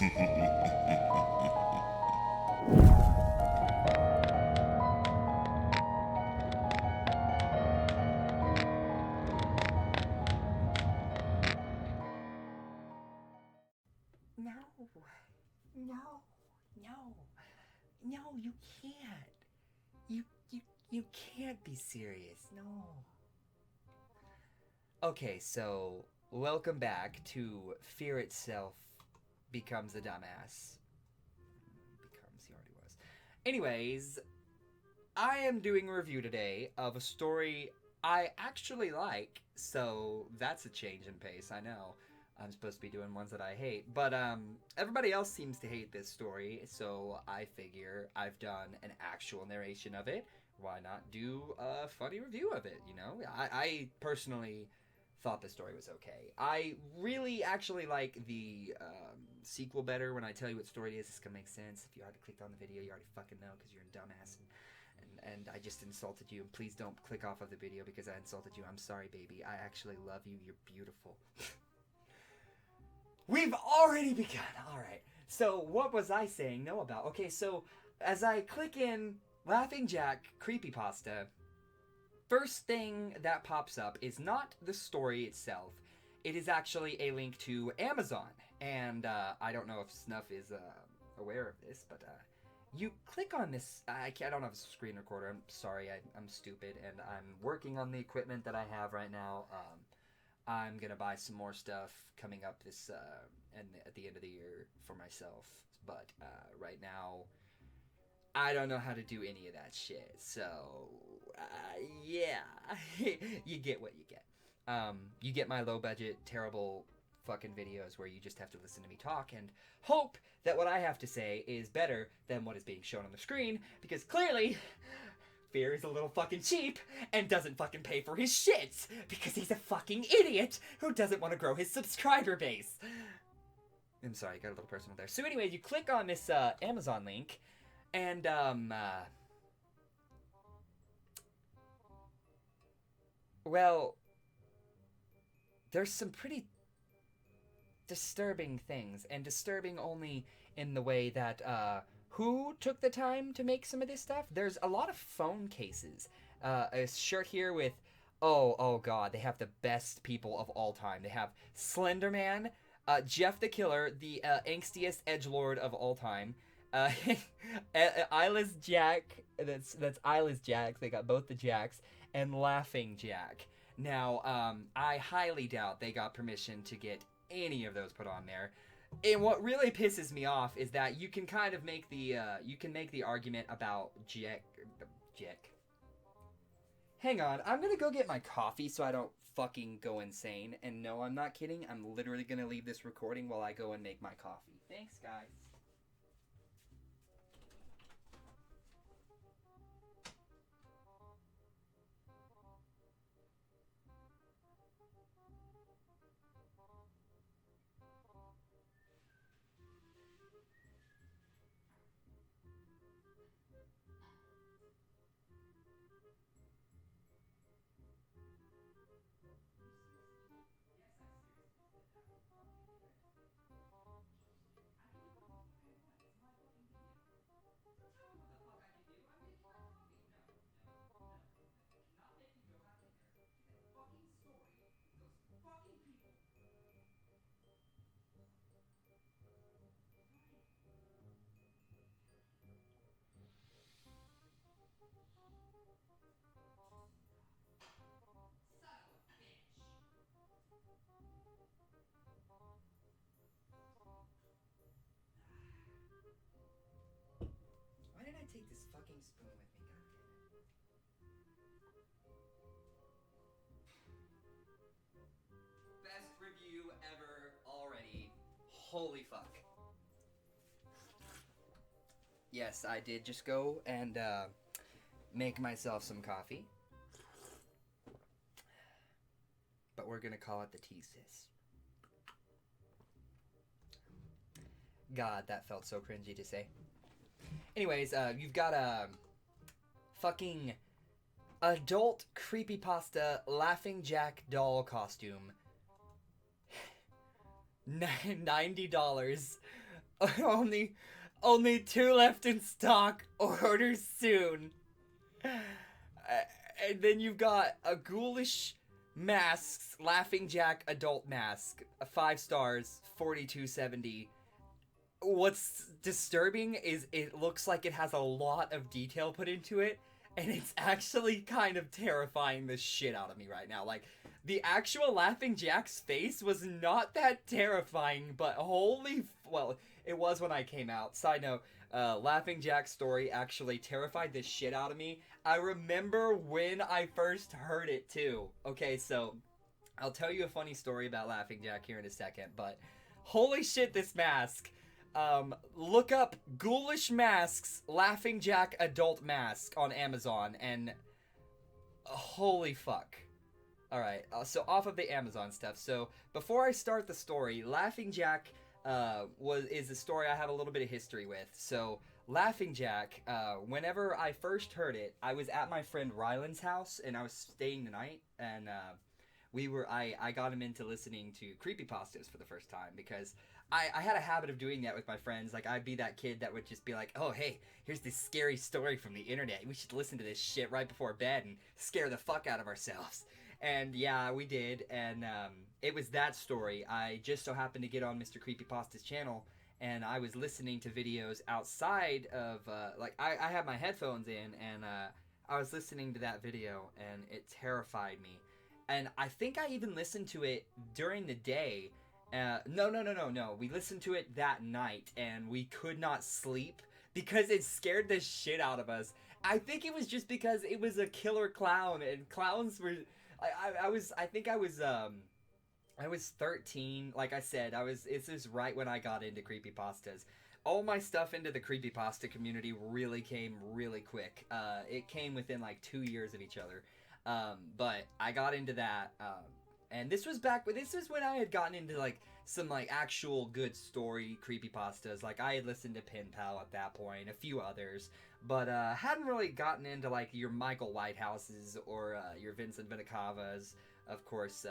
No, you can't. You can't be serious. No. Okay, so welcome back to Fear Itself Becomes a Dumbass. Becomes, he already was. Anyways, I am doing a review today of a story I actually like, so that's a change in pace, I know. I'm supposed to be doing ones that I hate, but everybody else seems to hate this story, so I figure I've done an actual narration of it. Why not do a funny review of it, you know? I personally thought the story was okay. I really actually like the sequel better. When I tell you what story it is, it's gonna make sense. If you already clicked on the video, you already fucking know because you're a dumbass. And I just insulted you. And please don't click off of the video because I insulted you. I'm sorry, baby. I actually love you. You're beautiful. We've already begun. All right. So what was I saying no about? Okay, so as I click in Laughing Jack Creepypasta, first thing that pops up is not the story itself. It is actually a link to Amazon. And I don't know if Snuff is aware of this, but you click on this. I don't have a screen recorder. I'm sorry. I'm stupid, and I'm working on the equipment that I have right now. I'm gonna buy some more stuff coming up this and at the end of the year for myself. But right now, I don't know how to do any of that shit. So yeah, you get what you get. You get my low budget, terrible fucking videos where you just have to listen to me talk and hope that what I have to say is better than what is being shown on the screen, because clearly Fear is a little fucking cheap and doesn't fucking pay for his shit because he's a fucking idiot who doesn't want to grow his subscriber base. I'm sorry, got a little personal there. So anyways, you click on this Amazon link and well, there's some pretty disturbing things, and disturbing only in the way that who took the time to make some of this stuff? There's a lot of phone cases. A shirt here with oh god, they have the best people of all time. They have Slenderman, Jeff the Killer, the angstiest edgelord of all time. Isla's Jack, that's Isla's Jack. They got both the Jacks, and Laughing Jack. Now, I highly doubt they got permission to get any of those put on there. And what really pisses me off is that you can kind of make the argument about Jack. Hang on, I'm gonna go get my coffee so I don't fucking go insane. And no, I'm not kidding. I'm literally gonna leave this recording while I go and make my coffee. Thanks, guys. Why did I take this fucking spoon with me? God damn it. Best review ever already. Holy fuck. Yes, I did just go and make myself some coffee. But we're gonna call it the tea, sis. God, that felt so cringy to say. Anyways, you've got a fucking adult creepypasta Laughing Jack doll costume. $90. only 2 left in stock. Order soon. And then you've got a ghoulish masks, Laughing Jack adult mask, 5 stars, 42.70. What's disturbing is it looks like it has a lot of detail put into it, and it's actually kind of terrifying the shit out of me right now. Like, the actual Laughing Jack's face was not that terrifying, but well, it was when I came out. Side note, Laughing Jack's story actually terrified the shit out of me. I remember when I first heard it, too. Okay, so, I'll tell you a funny story about Laughing Jack here in a second, but holy shit, this mask. Look up Ghoulish Masks Laughing Jack Adult Mask on Amazon, and holy fuck. Alright, so off of the Amazon stuff. So, before I start the story, Laughing Jack is a story I have a little bit of history with. So, Laughing Jack, whenever I first heard it, I was at my friend Ryland's house, and I was staying the night, and I got him into listening to Creepypastas for the first time, because I had a habit of doing that with my friends. Like, I'd be that kid that would just be like, oh, hey, here's this scary story from the internet. We should listen to this shit right before bed and scare the fuck out of ourselves. And yeah, we did, and it was that story. I just so happened to get on Mr. Creepypasta's channel, and I was listening to videos outside of, I had my headphones in, and I was listening to that video, and it terrified me. And I think I even listened to it during the day. No. We listened to it that night, and we could not sleep because it scared the shit out of us. I think it was just because it was a killer clown, and clowns were... I was 13. Like I said, this is right when I got into creepypastas. All my stuff into the creepypasta community really came really quick. It came within like 2 years of each other. But I got into that, and this was when I had gotten into like some like actual good story creepypastas. Like, I had listened to Pen Pal at that point, a few others, but hadn't really gotten into like your Michael Whitehouses or your Vincent Vinicavas, of course,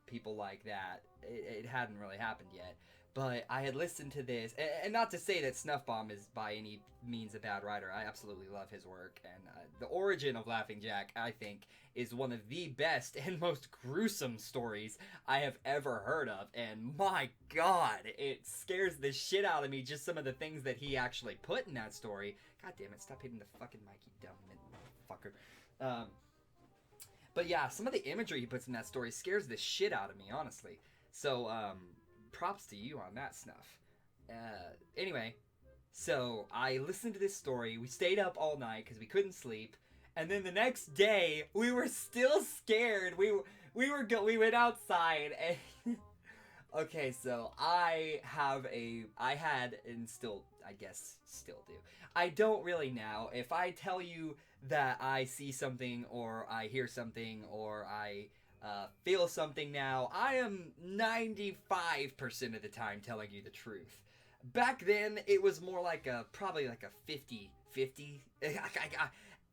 people like that. It hadn't really happened yet. But I had listened to this, and not to say that SnuffBomb is by any means a bad writer. I absolutely love his work, and the origin of Laughing Jack, I think, is one of the best and most gruesome stories I have ever heard of, and my god, it scares the shit out of me, just some of the things that he actually put in that story. God damn it, stop hitting the fucking mic, you dumb motherfucker. But yeah, some of the imagery he puts in that story scares the shit out of me, honestly. So, props to you on that, Snuff. Anyway, so I listened to this story. We stayed up all night because we couldn't sleep, and then the next day we were still scared. We went outside, and okay, so I had and still, I guess, still do. I don't really now. If I tell you that I see something or I hear something or I feel something now, I am 95% of the time telling you the truth. Back then, it was more like probably like a 50-50.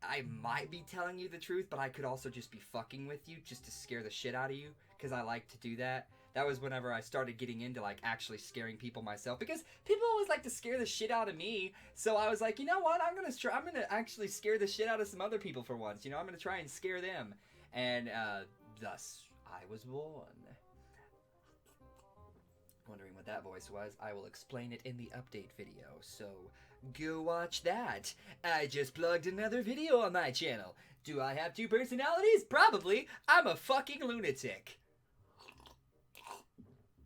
I might be telling you the truth, but I could also just be fucking with you just to scare the shit out of you, because I like to do that. That was whenever I started getting into like actually scaring people myself, because people always like to scare the shit out of me. So I was like, you know what? I'm gonna actually scare the shit out of some other people for once. You know, I'm gonna try and scare them, and thus I was born. Wondering what that voice was? I will explain it in the update video, so go watch that. I just plugged another video on my channel. Do I have 2 personalities? Probably. I'm a fucking lunatic.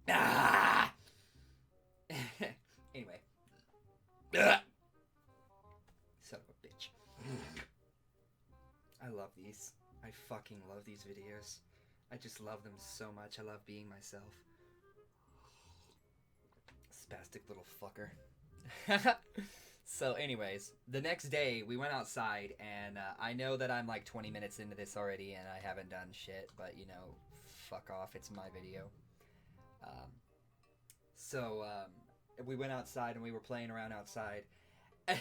Ah! Anyway. Son of a bitch. I love these. I fucking love these videos. I just love them so much. I love being myself. Spastic little fucker. So anyways, the next day we went outside, and I know that I'm like 20 minutes into this already and I haven't done shit, but you know, fuck off, it's my video. So we went outside and we were playing around outside,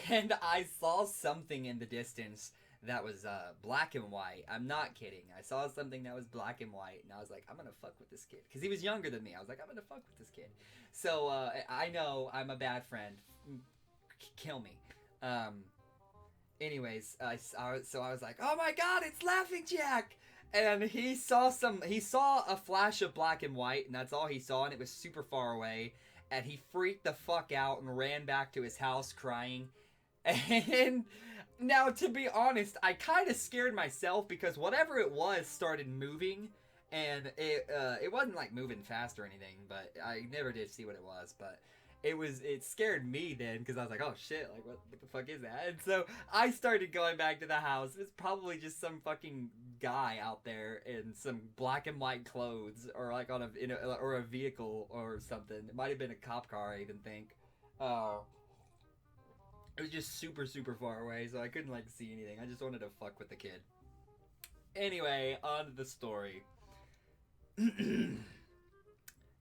and I saw something in the distance that was black and white. I'm not kidding. I saw something that was black and white, and I was like, I'm gonna fuck with this kid. Because he was younger than me. I was like, I'm gonna fuck with this kid. So, I know I'm a bad friend. Kill me. Anyways, so I was like, oh my god, it's Laughing Jack! And he saw a flash of black and white, and that's all he saw, and it was super far away. And he freaked the fuck out and ran back to his house crying. And now, to be honest, I kind of scared myself because whatever it was started moving, and it wasn't like moving fast or anything, but I never did see what it was, but it scared me then because I was like, oh shit, like what the fuck is that? And so I started going back to the house. It's probably just some fucking guy out there in some black and white clothes, or like on or a vehicle or something. It might have been a cop car, I even think. It was just super, super far away, so I couldn't, like, see anything. I just wanted to fuck with the kid. Anyway, on to the story.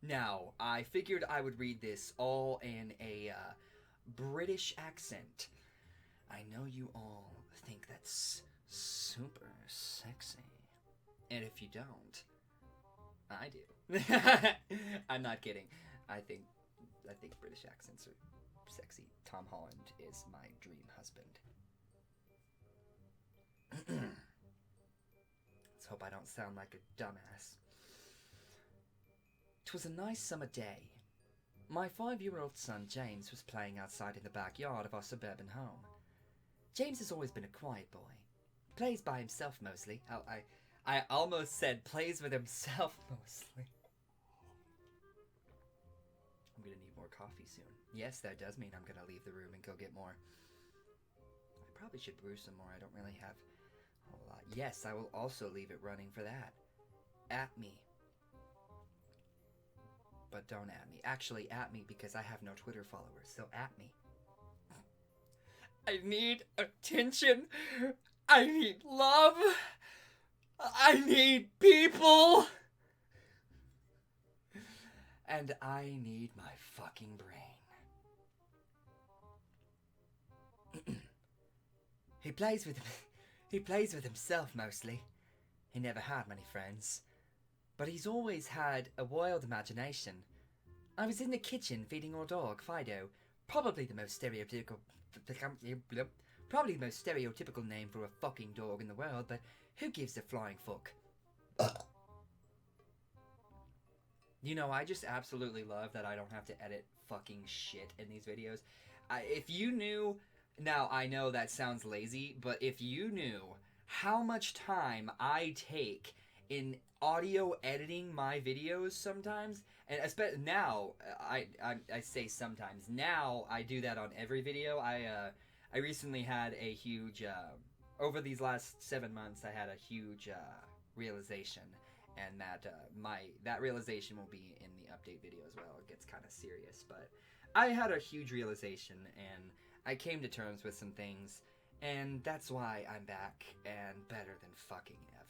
Now, I figured I would read this all in a British accent. I know you all think that's super sexy. And if you don't, I do. I'm not kidding. I think British accents are sexy. Tom Holland is my dream husband. Let's hope I don't sound like a dumbass. 'Twas a nice summer day. My 5-year-old son James was playing outside in the backyard of our suburban home. James has always been a quiet boy. Plays by himself mostly. Oh, I almost said plays with himself mostly. I'm gonna need more coffee soon. Yes, that does mean I'm gonna leave the room and go get more. I probably should brew some more. I don't really have a whole lot. Yes, I will also leave it running for that. At me. But don't at me. Actually, at me because I have no Twitter followers, so at me. I need attention. I need love. I need people. And I need my fucking brain. He plays with himself mostly. He never had many friends. But he's always had a wild imagination. I was in the kitchen feeding our dog, Fido. Probably the most stereotypical name for a fucking dog in the world, but who gives a flying fuck? You know, I just absolutely love that I don't have to edit fucking shit in these videos. If you knew... Now, I know that sounds lazy, but if you knew how much time I take in audio editing my videos sometimes, and especially now, I say sometimes, now I do that on every video. I recently had a huge, over these last 7 months, I had a huge realization, and that realization will be in the update video as well. It gets kind of serious, but I had a huge realization, and I came to terms with some things, and that's why I'm back, and better than fucking ever.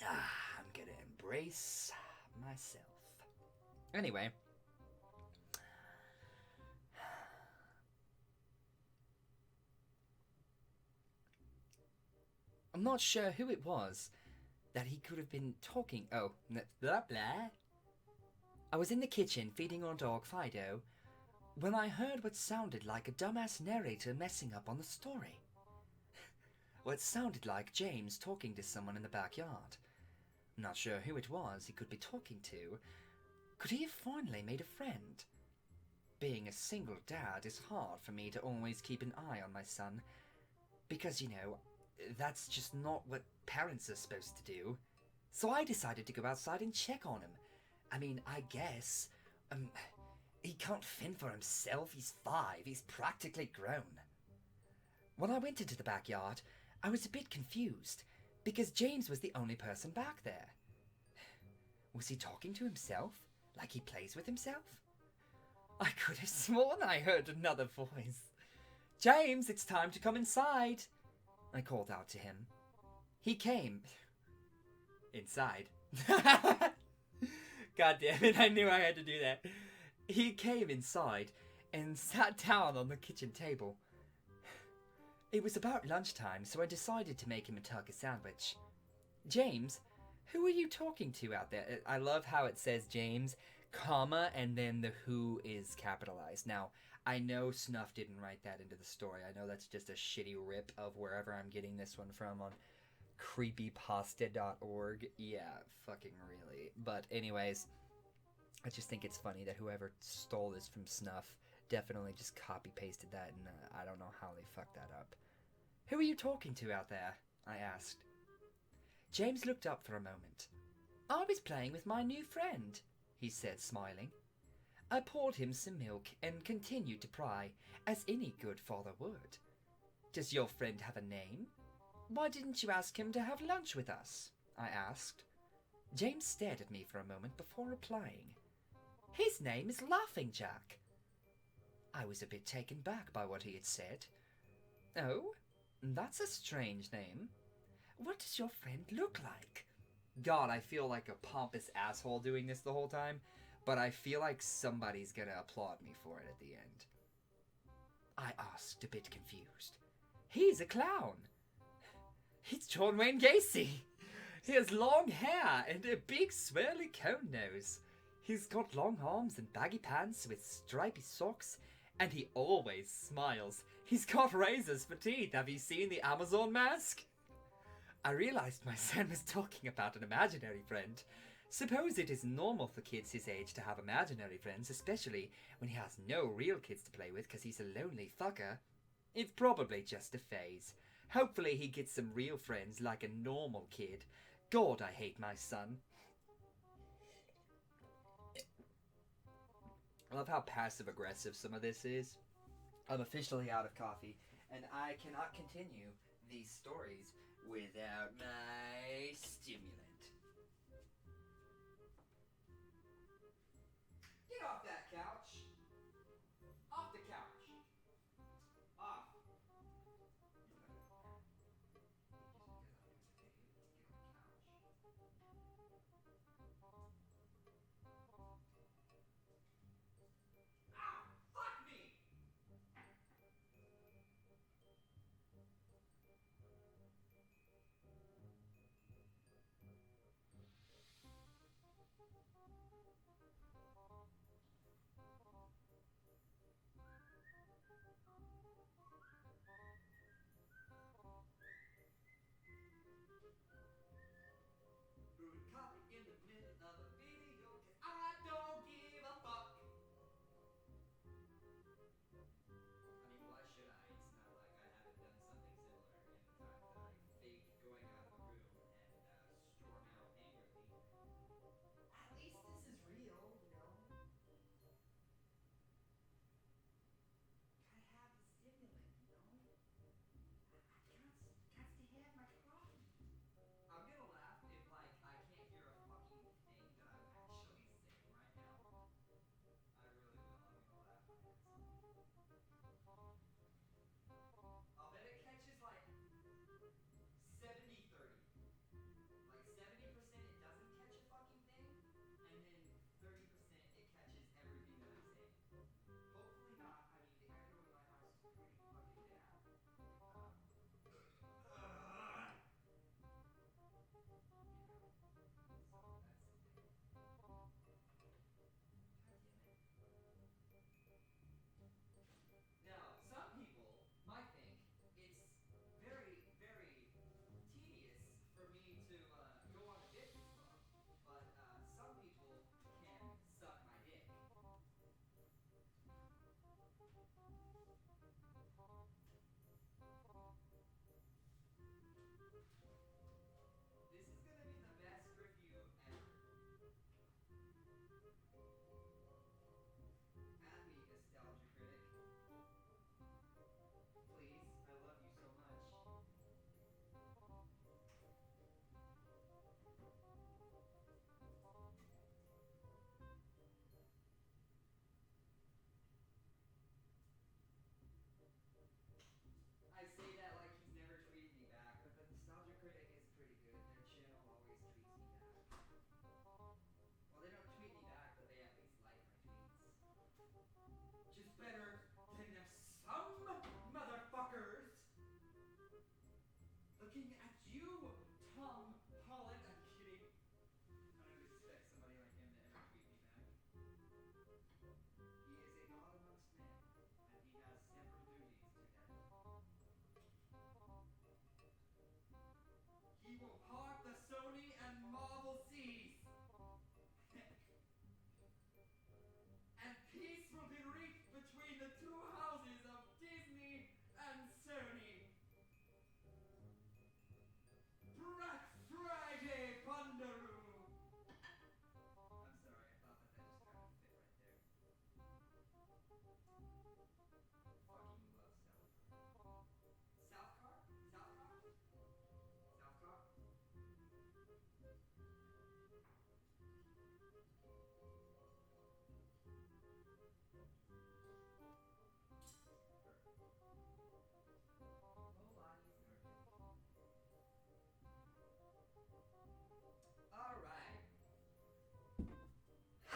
I'm gonna embrace myself. Anyway. I'm not sure who it was that he could have been talking. Oh, blah blah. I was in the kitchen feeding our dog Fido when I heard what sounded like a dumbass narrator messing up on the story. Well, it sounded like James talking to someone in the backyard. Not sure who it was he could be talking to. Could he have finally made a friend? Being a single dad is hard for me to always keep an eye on my son, because, you know, that's just not what parents are supposed to do. So I decided to go outside and check on him. I mean, I guess, he can't fend for himself. He's 5. He's practically grown. When I went into the backyard, I was a bit confused, because James was the only person back there. Was he talking to himself? Like he plays with himself? I could have sworn I heard another voice. James, it's time to come inside. I called out to him. He came. Inside. God damn it, I knew I had to do that. He came inside and sat down on the kitchen table. It was about lunchtime, so I decided to make him a turkey sandwich. James, who are you talking to out there? I love how it says James, comma, and then the who is capitalized. Now, I know Snuff didn't write that into the story. I know that's just a shitty rip of wherever I'm getting this one from on CreepyPasta.org. Yeah, fucking really. But anyways, I just think it's funny that whoever stole this from Snuff definitely just copy-pasted that, and I don't know how they fucked that up. Who are you talking to out there? I asked. James looked up for a moment. I was playing with my new friend, he said, smiling. I poured him some milk and continued to pry, as any good father would. Does your friend have a name? Why didn't you ask him to have lunch with us? I asked. James stared at me for a moment before replying. His name is Laughing Jack. I was a bit taken back by what he had said. Oh, that's a strange name. What does your friend look like? God, I feel like a pompous asshole doing this the whole time, but I feel like somebody's gonna applaud me for it at the end. I asked, a bit confused. He's a clown. It's John Wayne Gacy. He has long hair and a big swirly cone nose. He's got long arms and baggy pants with stripy socks, and he always smiles. He's got razors for teeth. Have you seen the Amazon mask? I realized my son was talking about an imaginary friend. Suppose it is normal for kids his age to have imaginary friends, especially when he has no real kids to play with because he's a lonely fucker. It's probably just a phase. Hopefully he gets some real friends like a normal kid. God, I hate my son. I love how passive-aggressive some of this is. I'm officially out of coffee, and I cannot continue these stories without my stimulant. Get off that couch! Off the couch! Off! Fuck me!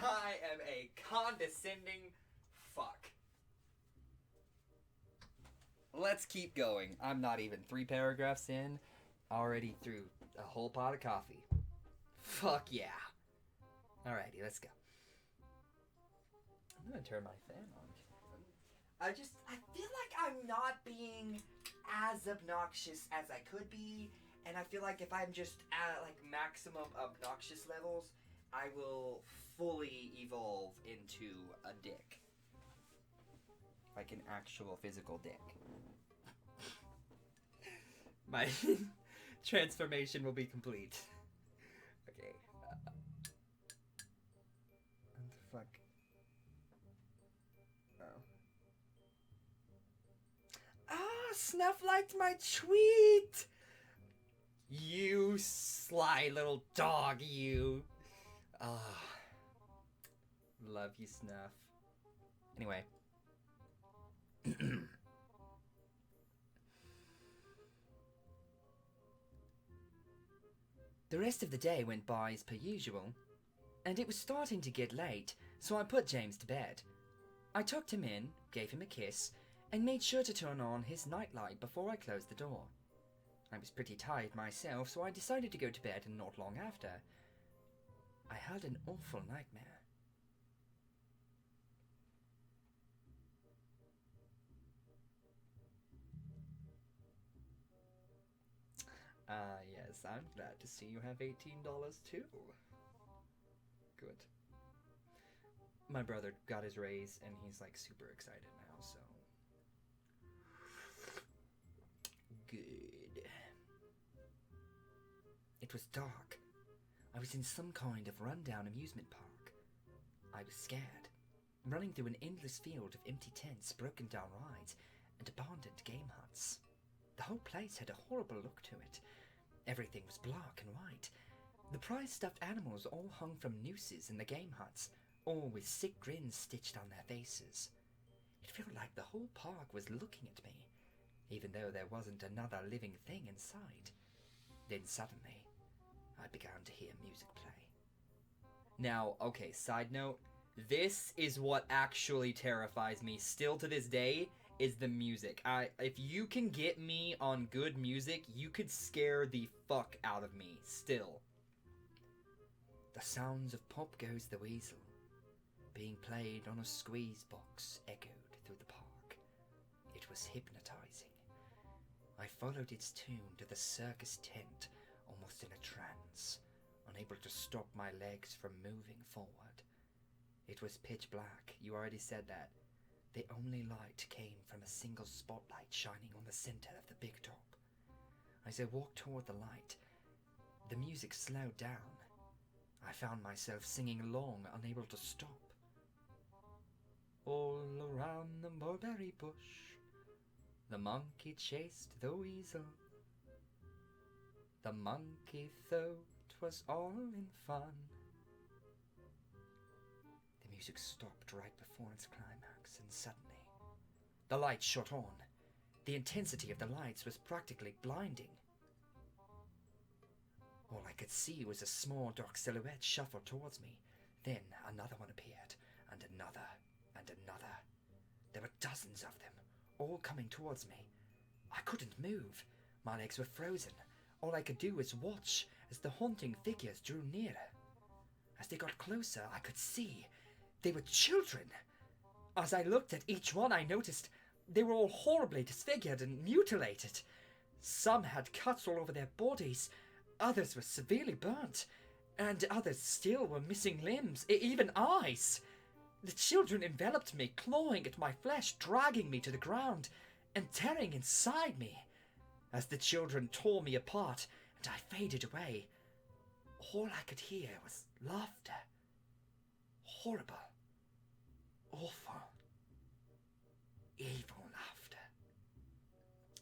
I am a condescending fuck. Let's keep going. I'm not even 3 paragraphs in, already through a whole pot of coffee. Fuck yeah. Alrighty, let's go. I'm gonna turn my fan on. I feel like I'm not being as obnoxious as I could be, and I feel like if I'm just at, like, maximum obnoxious levels, I will fully evolve into a dick. Like an actual physical dick. My transformation will be complete. Okay. What the fuck? Oh. Ah, Snuff liked my tweet! You sly little dog, you. Ah. Love you, Snuff. Anyway. The rest of the day went by as per usual, and it was starting to get late, so I put James to bed. I tucked him in, gave him a kiss, and made sure to turn on his nightlight before I closed the door. I was pretty tired myself, so I decided to go to bed, and not long after, I had an awful nightmare. Yes, I'm glad to see you have $18 too. Good. My brother got his raise, and he's, like, super excited now, so... Good. It was dark. I was in some kind of rundown amusement park. I was scared, running through an endless field of empty tents, broken down rides, and abandoned game huts. The whole place had a horrible look to it. Everything was black and white. The prized stuffed animals all hung from nooses in the game huts, all with sick grins stitched on their faces. It felt like the whole park was looking at me, even though there wasn't another living thing in sight. Then suddenly, I began to hear music play. Now, okay, side note, this is what actually terrifies me still to this day, is the music. If you can get me on good music, you could scare the fuck out of me, still. The sounds of Pop Goes the Weasel, being played on a squeeze box, echoed through the park. It was hypnotizing. I followed its tune to the circus tent, almost in a trance, unable to stop my legs from moving forward. It was pitch black, you already said that. The only light came from a single spotlight shining on the center of the big top. As I walked toward the light, the music slowed down. I found myself singing along, unable to stop. All around the mulberry bush, the monkey chased the weasel. The monkey thought 'twas all in fun. The music stopped right before its climax, and suddenly, the lights shot on. The intensity of the lights was practically blinding. All I could see was a small dark silhouette shuffle towards me. Then another one appeared, and another, and another. There were dozens of them, all coming towards me. I couldn't move. My legs were frozen. All I could do was watch as the haunting figures drew nearer. As they got closer, I could see they were children. As I looked at each one, I noticed they were all horribly disfigured and mutilated. Some had cuts all over their bodies, others were severely burnt, and others still were missing limbs, even eyes. The children enveloped me, clawing at my flesh, dragging me to the ground, and tearing inside me. As the children tore me apart, and I faded away, all I could hear was laughter. Horrible, awful, evil laughter.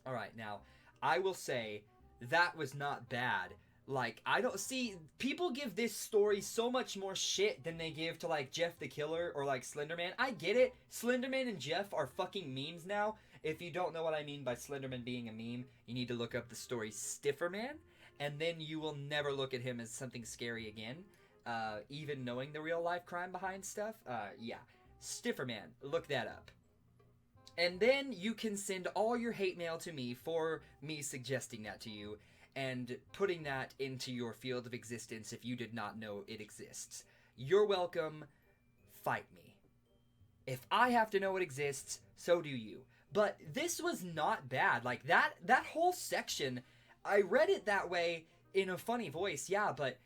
Alright, now, I will say, that was not bad. Like, I don't see, people give this story so much more shit than they give to, like, Jeff the Killer or, like, Slenderman. I get it. Slenderman and Jeff are fucking memes now. If you don't know what I mean by Slenderman being a meme, you need to look up the story Stifferman, and then you will never look at him as something scary again. even knowing the real life crime behind stuff. Yeah. Stifferman, look that up. And then you can send all your hate mail to me for me suggesting that to you and putting that into your field of existence if you did not know it exists. You're welcome. Fight me. If I have to know it exists, so do you. But this was not bad. Like, that whole section, I read it that way in a funny voice, yeah, but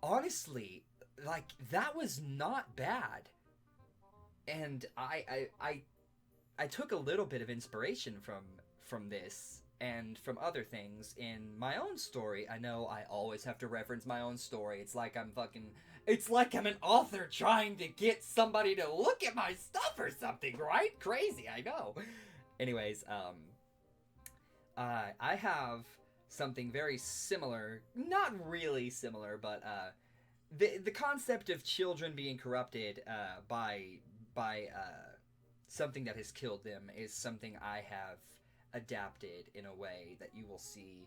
honestly, like, that was not bad. And I took a little bit of inspiration from this and from other things in my own story. I know I always have to reference my own story. It's like I'm an author trying to get somebody to look at my stuff or something, right? Crazy, I know. Anyways, I have something very similar, not really similar, but the concept of children being corrupted by something that has killed them is something I have adapted in a way that you will see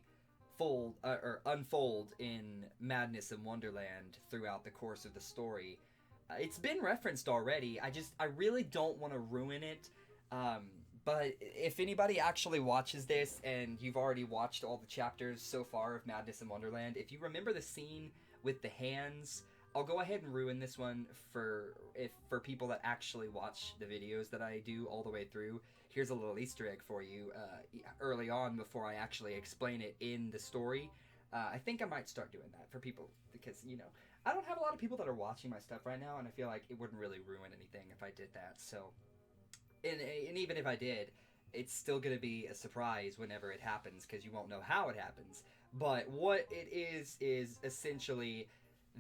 unfold in Madness in Wonderland throughout the course of the story. It's been referenced already. I really don't want to ruin it. But if anybody actually watches this and you've already watched all the chapters so far of Madness in Wonderland, if you remember the scene with the hands, I'll go ahead and ruin this one for people that actually watch the videos that I do all the way through. Here's a little Easter egg for you early on before I actually explain it in the story. I think I might start doing that for people because, you know, I don't have a lot of people that are watching my stuff right now, and I feel like it wouldn't really ruin anything if I did that. So, and even if I did, it's still going to be a surprise whenever it happens because you won't know how it happens. But what it is essentially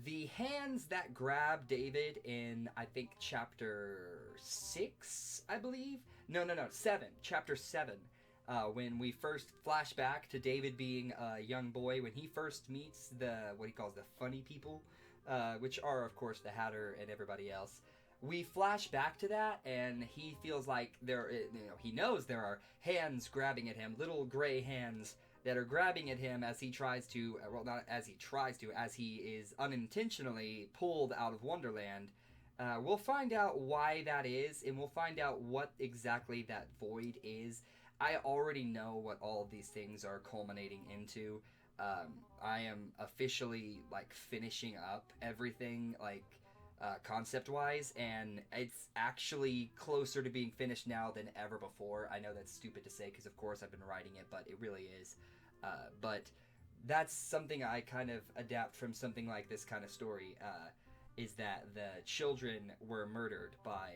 the hands that grab David in, I think, chapter 6, I believe? No, 7. Chapter 7. When we first flash back to David being a young boy, when he first meets what he calls the funny people, which are, of course, the Hatter and everybody else. We flash back to that, and he feels like he knows there are hands grabbing at him, little gray hands that are grabbing at him as he tries to, well, not as he tries to, as he is unintentionally pulled out of Wonderland. We'll find out why that is, and we'll find out what exactly that void is. I already know what all of these things are culminating into. I am officially, like, finishing up everything, like, concept-wise, and it's actually closer to being finished now than ever before. I know that's stupid to say, because of course I've been writing it, but it really is. But that's something I kind of adapt from something like this kind of story, is that the children were murdered by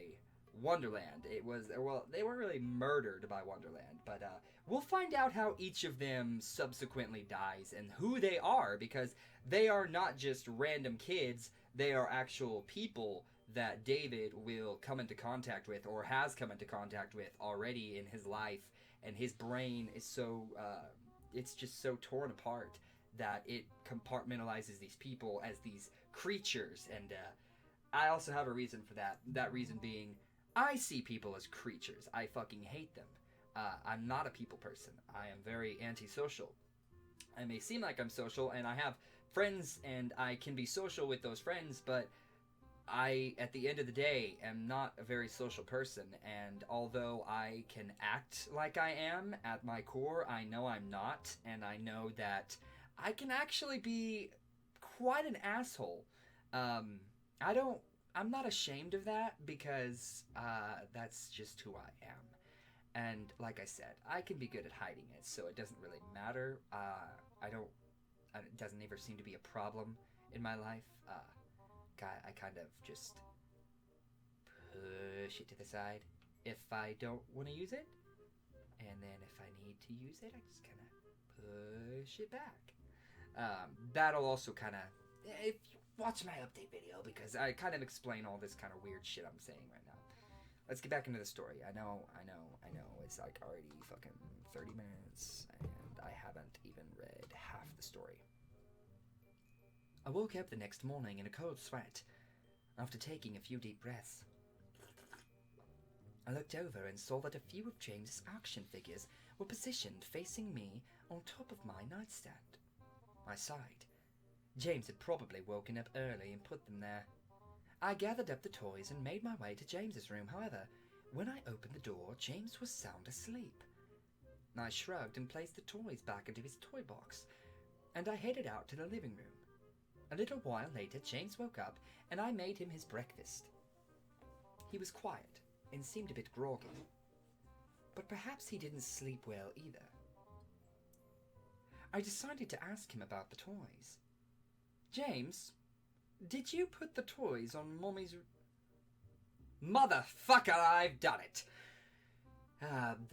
Wonderland. They weren't really murdered by Wonderland, but we'll find out how each of them subsequently dies and who they are, because they are not just random kids, they are actual people that David will come into contact with, or has come into contact with already in his life, and his brain is so, it's just so torn apart that it compartmentalizes these people as these creatures, and I also have a reason for that. That reason being, I see people as creatures. I fucking hate them. I'm not a people person. I am very antisocial. I may seem like I'm social, and I have friends, and I can be social with those friends, but I, at the end of the day, am not a very social person, and although I can act like I am, at my core, I know I'm not, and I know that I can actually be quite an asshole. I'm not ashamed of that, because that's just who I am. And like I said, I can be good at hiding it, so it doesn't really matter. It doesn't ever seem to be a problem in my life. I kind of just push it to the side if I don't want to use it. And then if I need to use it, I just kind of push it back. That'll also kind of... If you watch my update video, because I kind of explain all this kind of weird shit I'm saying right now. Let's get back into the story. I know. It's like already fucking 30 minutes, and I haven't even read half the story. I woke up the next morning in a cold sweat, after taking a few deep breaths. I looked over and saw that a few of James's action figures were positioned facing me on top of my nightstand. My side. James had probably woken up early and put them there. I gathered up the toys and made my way to James's room. However, when I opened the door, James was sound asleep. I shrugged and placed the toys back into his toy box, and I headed out to the living room. A little while later, James woke up, and I made him his breakfast. He was quiet and seemed a bit groggy, but perhaps he didn't sleep well either. I decided to ask him about the toys. James, did you put the toys on Mommy's... Motherfucker, I've done it!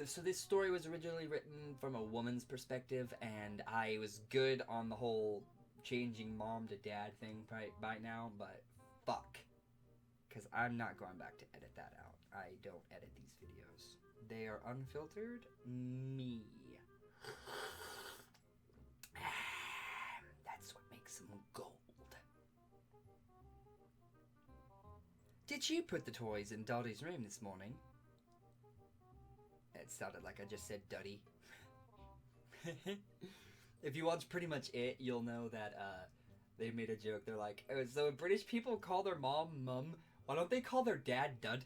So this story was originally written from a woman's perspective, and I was good on the whole changing mom to dad thing by now, but fuck. Because I'm not going back to edit that out. I don't edit these videos. They are unfiltered. Me. That's what makes them gold. Did you put the toys in Dotty's room this morning? It sounded like I just said Duddy. If you watch pretty much it, you'll know that they made a joke. They're like, oh, so if British people call their mom Mum, why don't they call their dad Dud?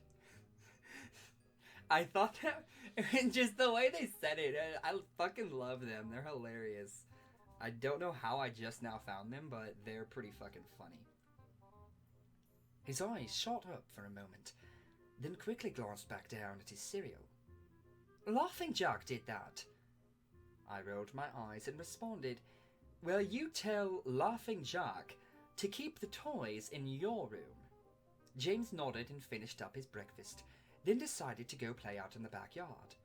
I thought that, and just the way they said it, I fucking love them. They're hilarious. I don't know how I just now found them, but they're pretty fucking funny. His eyes shot up for a moment, then quickly glanced back down at his cereal. Laughing Jack did that. I rolled my eyes and responded, well, you tell Laughing Jack to keep the toys in your room. James nodded and finished up his breakfast, then decided to go play out in the backyard.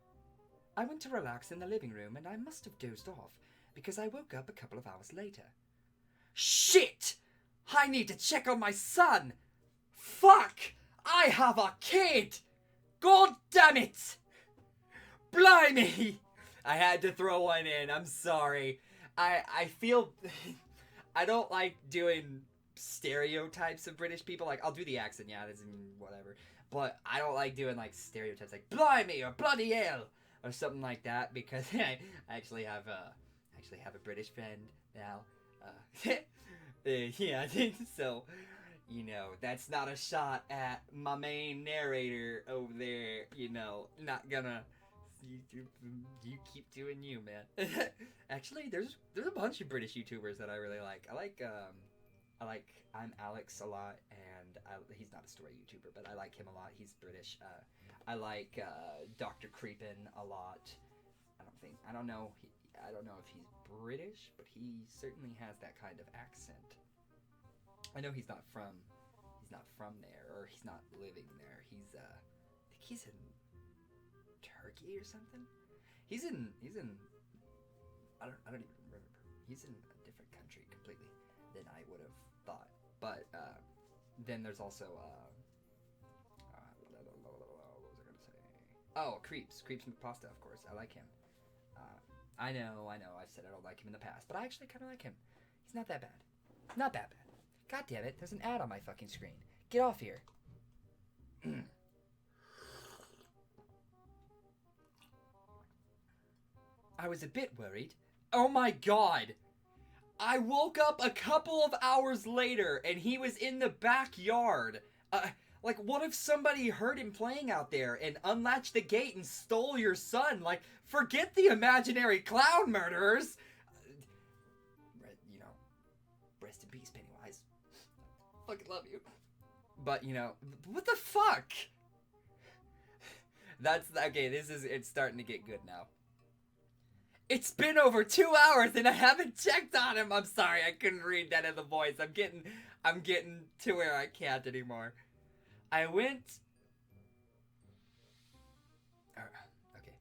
I went to relax in the living room, and I must have dozed off, because I woke up a couple of hours later. Shit! I need to check on my son! Fuck! I have a kid! God damn it! Blimey! I had to throw one in, I'm sorry. I feel... I don't like doing stereotypes of British people. Like, I'll do the accent, yeah, that's whatever. But I don't like doing, like, stereotypes like, blimey, or bloody hell, or something like that, because I actually have a British friend now. Yeah, so, you know, that's not a shot at my main narrator over there, you know, not gonna... You keep doing you, man. Actually, there's a bunch of British YouTubers that I really like. I like I'm Alex a lot, and he's not a story YouTuber, but I like him a lot. He's British. I like Dr. Creepen a lot. I don't know if he's British, but he certainly has that kind of accent. I know he's not from there, or he's not living there. I think he's in Turkey or something. He's in I don't even remember. He's in a different country completely than I would have thought. But then there's also what was I gonna say? Oh, CreepyPasta, of course. I like him. I know. I've said I don't like him in the past, but I actually kind of like him. He's not that bad. Not that bad. God damn it! There's an ad on my fucking screen. Get off here. I was a bit worried. Oh my god! I woke up a couple of hours later and he was in the backyard. Like, what if somebody heard him playing out there and unlatched the gate and stole your son? Like, forget the imaginary clown murderers! You know, rest in peace, Pennywise. Fucking love you. But, you know, what the fuck? Okay, it's starting to get good now. It's been over 2 hours and I haven't checked on him. I'm sorry, I couldn't read that in the voice. I'm getting to where I can't anymore. I went... Okay.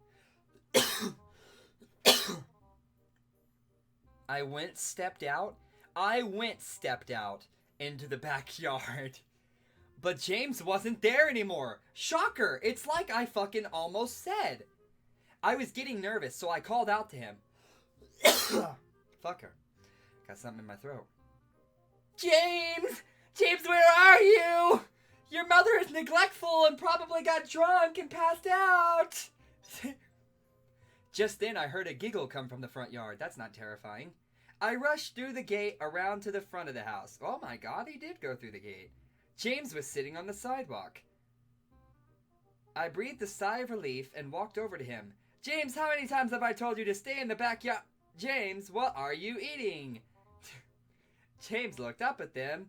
I stepped out into the backyard. But James wasn't there anymore. Shocker, it's like I fucking almost said. I was getting nervous, so I called out to him. Fucker. Got something in my throat. James! James, where are you? Your mother is neglectful and probably got drunk and passed out. Just then, I heard a giggle come from the front yard. That's not terrifying. I rushed through the gate around to the front of the house. Oh my god, he did go through the gate. James was sitting on the sidewalk. I breathed a sigh of relief and walked over to him. James, how many times have I told you to stay in the backyard? James, what are you eating? James looked up at them.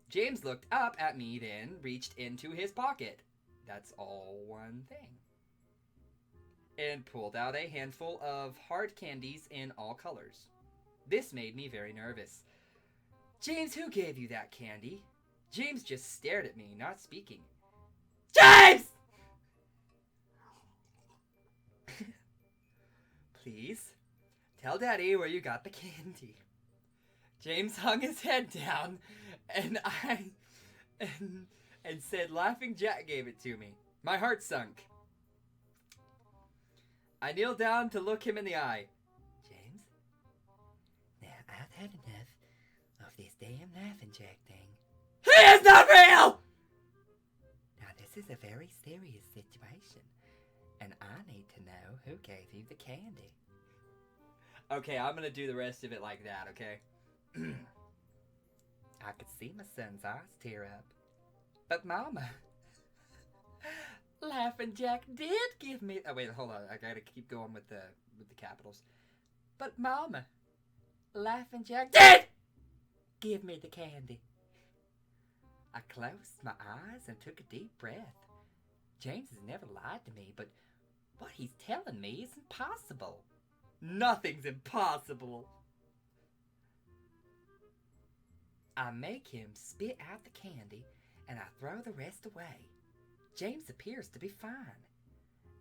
James looked up at me, then reached into his pocket. That's all one thing. And pulled out a handful of hard candies in all colors. This made me very nervous. James, who gave you that candy? James just stared at me, not speaking. James! Please, tell Daddy where you got the candy. James hung his head down, and said, Laughing Jack gave it to me. My heart sunk. I kneeled down to look him in the eye. James, now I've had enough of this damn Laughing Jack thing. He is not real! Now this is a very serious situation, and I need to know who gave you the candy. Okay, I'm gonna do the rest of it like that, okay? I could see my son's eyes tear up. But Mama, Laughing Jack did give me... Oh, wait, hold on. I gotta keep going with the capitals. But Mama, Laughing Jack did give me the candy. I closed my eyes and took a deep breath. James has never lied to me, but what he's telling me is impossible. Nothing's impossible. I make him spit out the candy, and I throw the rest away. James appears to be fine.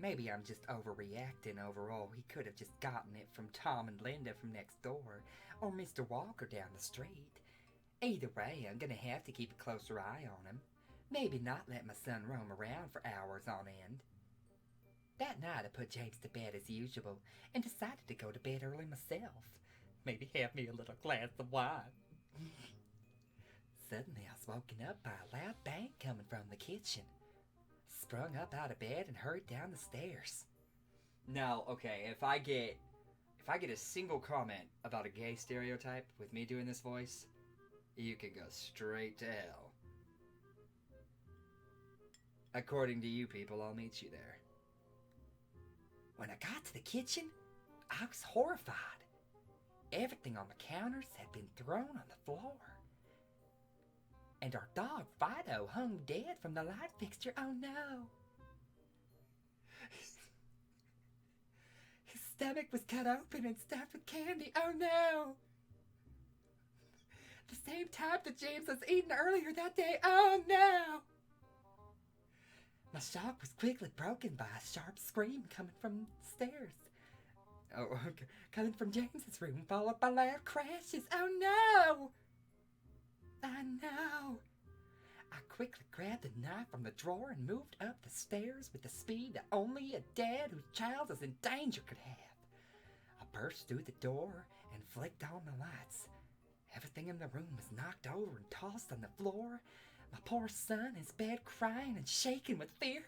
Maybe I'm just overreacting overall. He could have just gotten it from Tom and Linda from next door, or Mr. Walker down the street. Either way, I'm gonna have to keep a closer eye on him. Maybe not let my son roam around for hours on end. That night I put James to bed as usual, and decided to go to bed early myself. Maybe have me a little glass of wine. Suddenly I was woken up by a loud bang coming from the kitchen. Sprung up out of bed and hurried down the stairs. Now, okay, if I get a single comment about a gay stereotype with me doing this voice, you can go straight to hell. According to you people, I'll meet you there. When I got to the kitchen, I was horrified. Everything on the counters had been thrown on the floor. And our dog, Fido, hung dead from the light fixture. Oh no! His stomach was cut open and stuffed with candy. Oh no! The same type that James was eating earlier that day. Oh no! My shock was quickly broken by a sharp scream coming from the stairs. Oh, okay. Coming from James's room, followed by loud crashes. Oh no! I know. I quickly grabbed a knife from the drawer and moved up the stairs with the speed that only a dad whose child is in danger could have. I burst through the door and flicked on the lights. Everything in the room was knocked over and tossed on the floor. My poor son in his bed crying and shaking with fear,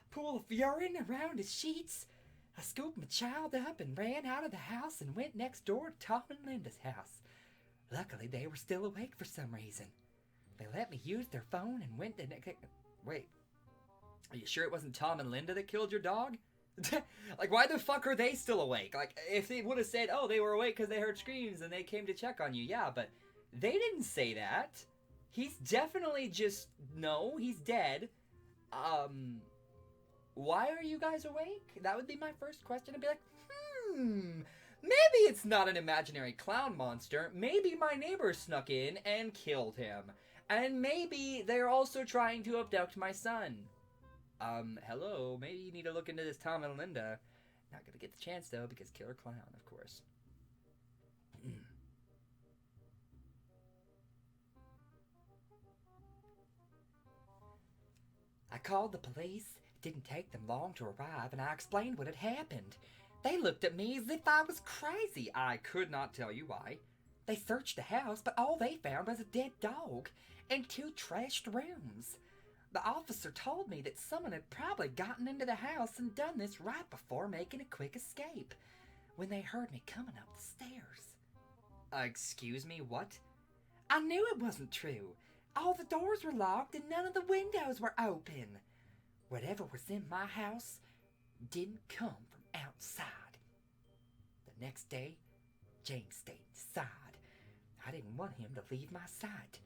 pool of urine around his sheets. I scooped my child up and ran out of the house and went next door to Tom and Linda's house. Luckily, they were still awake for some reason. They let me use their phone and went to... Wait. Are you sure it wasn't Tom and Linda that killed your dog? Like, why the fuck are they still awake? Like, if they would have said, oh, they were awake because they heard screams and they came to check on you. Yeah, but they didn't say that. He's definitely just... No, he's dead. Why are you guys awake? That would be my first question. I'd be like, maybe it's not an imaginary clown monster. Maybe my neighbor snuck in and killed him. And maybe they're also trying to abduct my son. Hello, maybe you need to look into this Tom and Linda. Not gonna get the chance though, because killer clown, of course. I called the police. It didn't take them long to arrive, and I explained what had happened. They looked at me as if I was crazy. I could not tell you why. They searched the house, but all they found was a dead dog and 2 trashed rooms. The officer told me that someone had probably gotten into the house and done this right before making a quick escape. when they heard me coming up the stairs. Excuse me, what? I knew it wasn't true. All the doors were locked and none of the windows were open. Whatever was in my house didn't come from outside. The next day, James stayed inside. I didn't want him to leave my sight.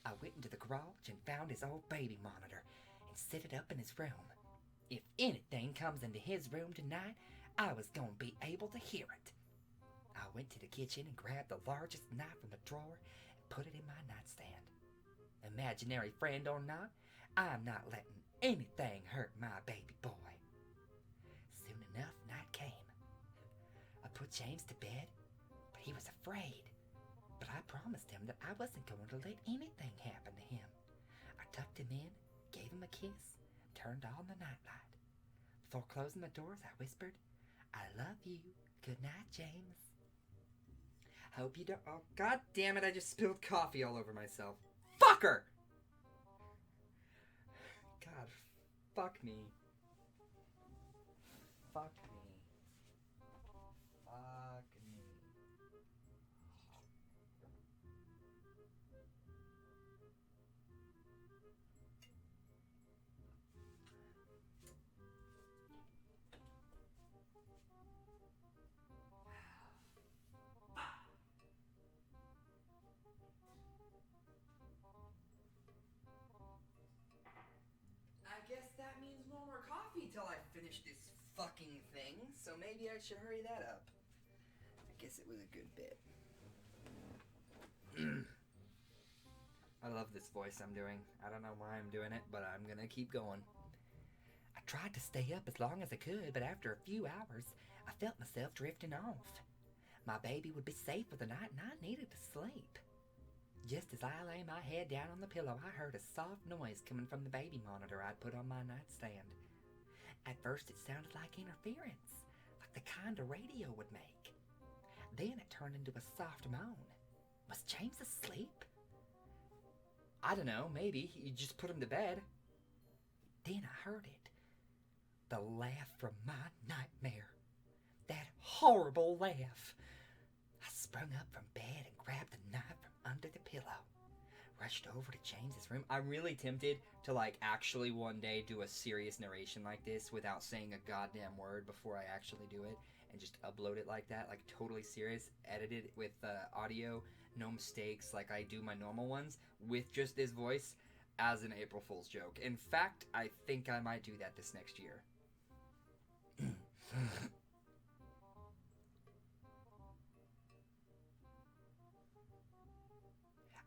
I went into the garage and found his old baby monitor and set it up in his room. If anything comes into his room tonight, I was going to be able to hear it. I went to the kitchen and grabbed the largest knife from the drawer and put it in my nightstand. Imaginary friend or not, I'm not letting anything hurt my baby boy. Soon enough, night came. I put James to bed, but he was afraid. But I promised him that I wasn't going to let anything happen to him. I tucked him in, gave him a kiss, turned on the nightlight. Before closing the doors, I whispered, I love you. Good night, James. Hope you don't... Oh, god damn it, I just spilled coffee all over myself. Fucker! God, fuck me. Fuck me. Fuck me. I guess that means no more coffee till I finish this fucking thing, so maybe I should hurry that up. I guess it was a good bit. I love this voice I'm doing. I don't know why I'm doing it, but I'm gonna keep going. I tried to stay up as long as I could, but after a few hours, I felt myself drifting off. My baby would be safe for the night, and I needed to sleep. Just as I lay my head down on the pillow, I heard a soft noise coming from the baby monitor I'd put on my nightstand. At first, it sounded like interference, like the kind a radio would make. Then it turned into a soft moan. Was James asleep? I don't know, maybe. You just put him to bed. Then I heard it. The laugh from my nightmare. That horrible laugh. I sprung up from bed and grabbed the knife from under the pillow. Rushed over to James's room. I'm really tempted to, actually one day do a serious narration like this without saying a goddamn word before I actually do it, and just upload it like that, totally serious, edit it with audio, no mistakes, like I do my normal ones, with just this voice, as an April Fool's joke. In fact, I think I might do that this next year.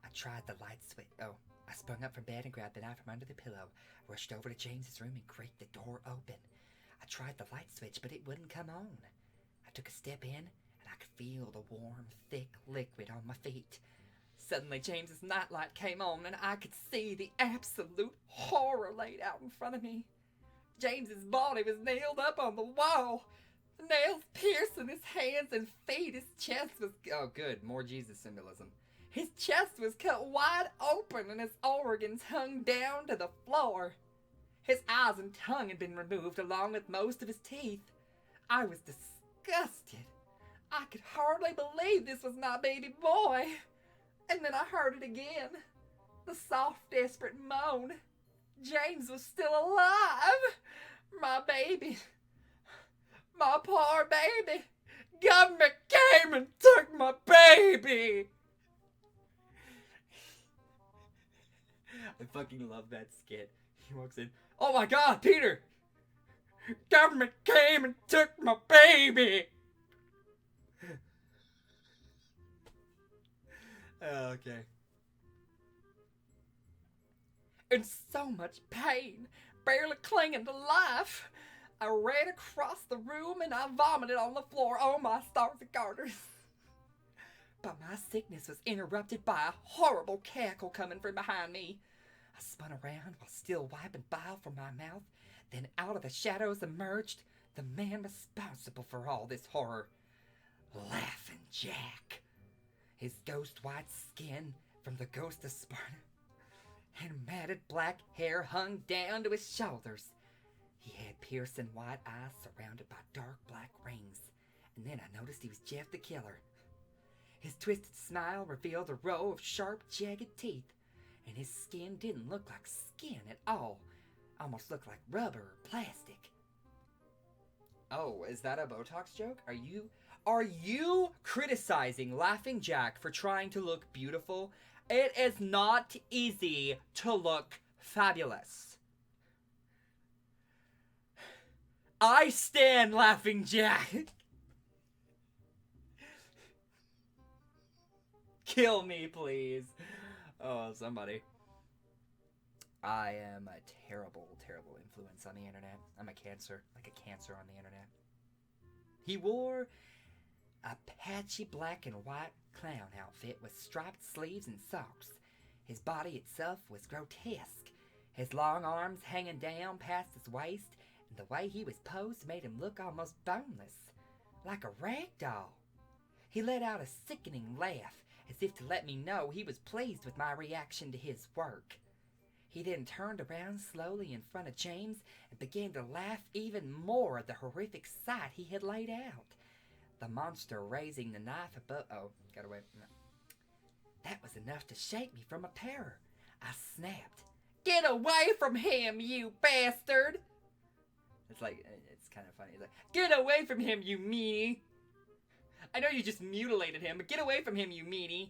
I tried the light switch. Oh, I sprung up from bed and grabbed the knife from under the pillow, rushed over to James's room and creaked the door open. I tried the light switch, but it wouldn't come on. I took a step in, and I could feel the warm, thick liquid on my feet. Suddenly, James's nightlight came on, and I could see the absolute horror laid out in front of me. James's body was nailed up on the wall. The nails piercing his hands and feet. His chest was... Oh, good. More Jesus symbolism. His chest was cut wide open, and his organs hung down to the floor. His eyes and tongue had been removed, along with most of his teeth. I was disgusted. I could hardly believe this was my baby boy. And then I heard it again. The soft, desperate moan. James was still alive. My baby. My poor baby. Government came and took my baby. I fucking love that skit. He walks in. Oh my god, Peter! Government came and took my baby! Okay. In so much pain, barely clinging to life, I ran across the room and I vomited on the floor. Oh my stars and garters. But my sickness was interrupted by a horrible cackle coming from behind me. I spun around while still wiping bile from my mouth. Then out of the shadows emerged the man responsible for all this horror. Laughing Jack. His ghost white skin from the ghost of Sparta and matted black hair hung down to his shoulders. He had piercing white eyes surrounded by dark black rings, and then I noticed he was Jeff the Killer. His twisted smile revealed a row of sharp, jagged teeth, and his skin didn't look like skin at all. Almost looked like rubber or plastic. Oh, is that a Botox joke? Are you criticizing Laughing Jack for trying to look beautiful? It is not easy to look fabulous. I stand Laughing Jack. Kill me, please. Oh, somebody. I am a terrible, terrible influence on the internet. I'm a cancer, like a cancer on the internet. He wore a patchy black and white clown outfit with striped sleeves and socks. His body itself was grotesque. His long arms hanging down past his waist, and the way he was posed made him look almost boneless, like a rag doll. He let out a sickening laugh, as if to let me know he was pleased with my reaction to his work. He then turned around slowly in front of James and began to laugh even more at the horrific sight he had laid out. The monster raising the knife above... Oh, got away. No. That was enough to shake me from a terror. I snapped. Get away from him, you bastard! It's kind of funny. It's like, get away from him, you meanie! I know you just mutilated him, but get away from him, you meanie!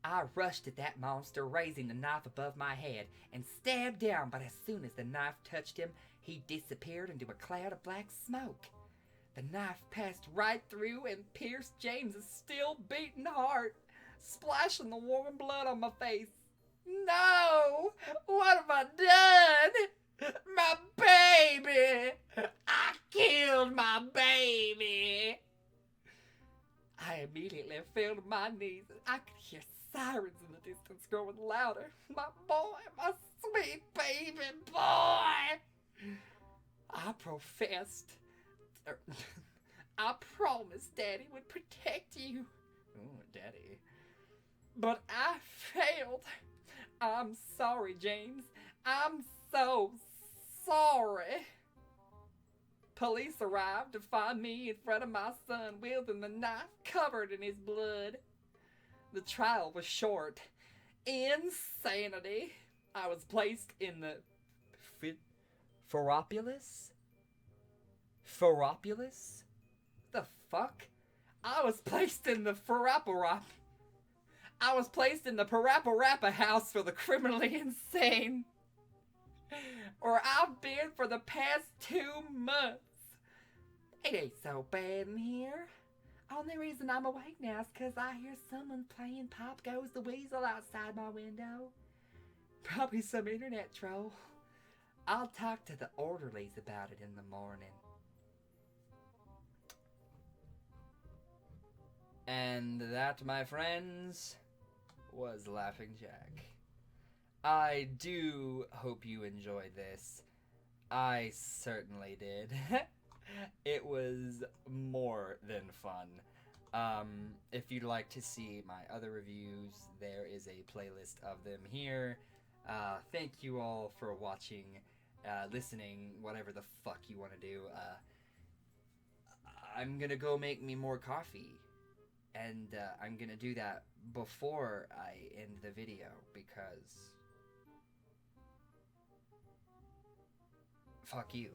I rushed at that monster, raising the knife above my head, and stabbed down, but as soon as the knife touched him, he disappeared into a cloud of black smoke. The knife passed right through and pierced James's still beating heart, splashing the warm blood on my face. No! What have I done? My baby! I killed my baby! I immediately fell to my knees. I could hear sirens in the distance growing louder. My boy, my sweet baby boy! I promised Daddy would protect you. Ooh, Daddy. But I failed. I'm sorry, James. I'm so sorry. Police arrived to find me in front of my son wielding the knife covered in his blood. The trial was short. Insanity. I was placed in the Ferropolis? The fuck? I was placed in the Paraparapa house for the criminally insane. Or I've been for the past 2 months. It ain't so bad in here. Only reason I'm awake now is because I hear someone playing Pop Goes the Weasel outside my window. Probably some internet troll. I'll talk to the orderlies about it in the morning. And that, my friends, was Laughing Jack. I do hope you enjoyed this. I certainly did. It was more than fun. If you'd like to see my other reviews, there is a playlist of them here. Thank you all for watching, listening, whatever the fuck you want to do. I'm gonna go make me more coffee. And I'm gonna do that before I end the video, because... fuck you.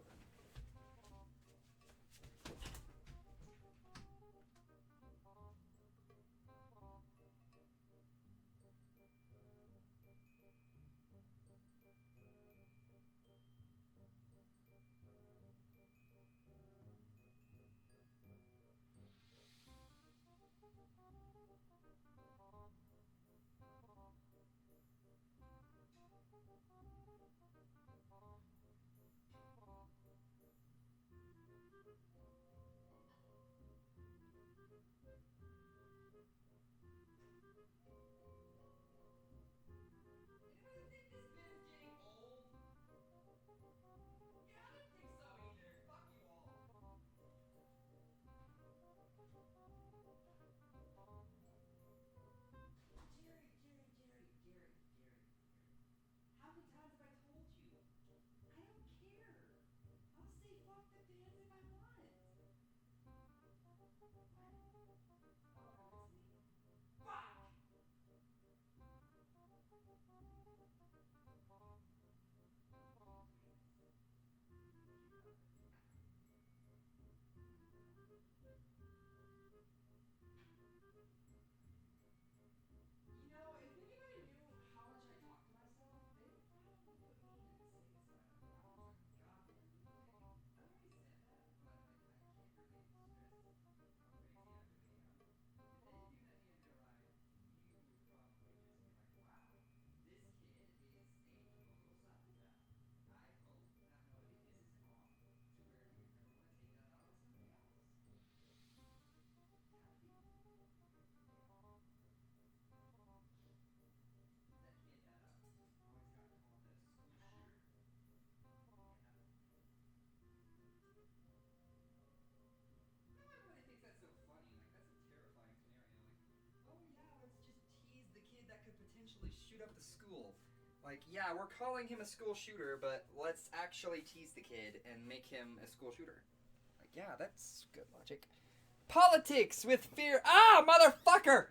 shoot up the school. Like, yeah, we're calling him a school shooter, but let's actually tease the kid and make him a school shooter. Like, yeah, that's good logic. Politics with fear. Ah, motherfucker!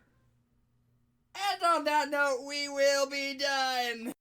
And on that note, we will be done.